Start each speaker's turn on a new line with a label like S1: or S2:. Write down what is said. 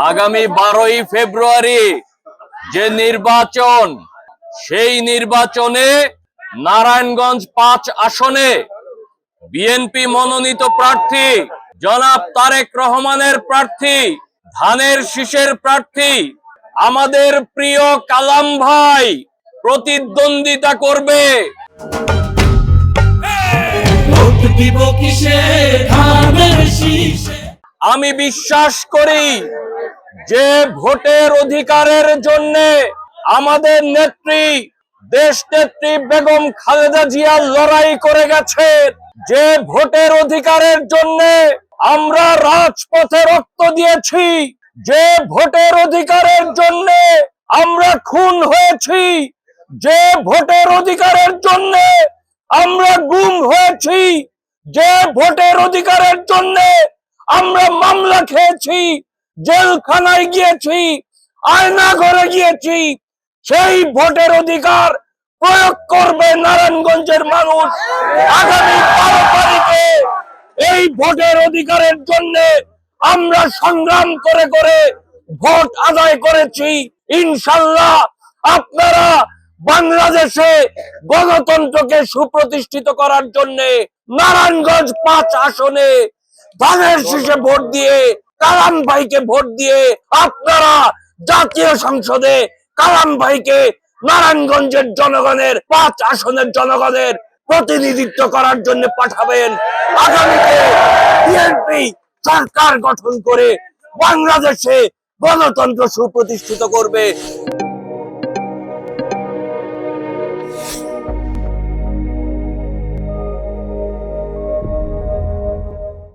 S1: আগামী 12ই ফেব্রুয়ারি যে নির্বাচন, সেই নির্বাচনে নারায়ণগঞ্জ 5 আসনে বিএনপি মনোনীত প্রার্থী জনাব তারেক রহমানের প্রার্থী, ধানের শীষের প্রার্থী আমাদের প্রিয় কালাম ভাই প্রতিদ্বন্দ্বিতা করবে। আমি বিশ্বাস করি যে ভোটের অধিকারের জন্য আমাদের নেত্রী, দেশ নেত্রী বেগম খালেদা জিয়া লড়াই করে গেছে। যে ভোটের অধিকারের জন্য আমরা রাজপথে রক্ত দিয়েছি, যে ভোটের অধিকারের জন্য আমরা খুন হয়েছি, যে ভোটের অধিকারের জন্য আমরা গুম হয়েছি, যে ভোটের অধিকারের জন্য আমরা মামলা খেয়েছি, জেলখানায় গিয়েছি, আয়না ঘরে গিয়েছি, সেই ভোটের অধিকার প্রয়োগ করবে নারায়ণগঞ্জের মানুষ। আগামী 12 তারিখে এই ভোটের অধিকারের জন্য আমরা সংগ্রাম করে করে ভোট আদায় করেছি। ইনশাল্লাহ আপনারা বাংলাদেশে গণতন্ত্রকে সুপ্রতিষ্ঠিত করার জন্য নারায়ণগঞ্জ 5 আসনে ধানের শীষে ভোট দিয়ে, কালাম ভাইকে ভোট দিয়ে আপনারা জাতীয় সংসদে কালাম ভাইকে নারায়ণগঞ্জের জনগণের 5 আসনের জনগণের প্রতিনিধিত্ব করার জন্য পাঠাবেন। আগামীতে বিএনপি সরকার গঠন করে বাংলাদেশে গণতন্ত্র সুপ্রতিষ্ঠিত করবে।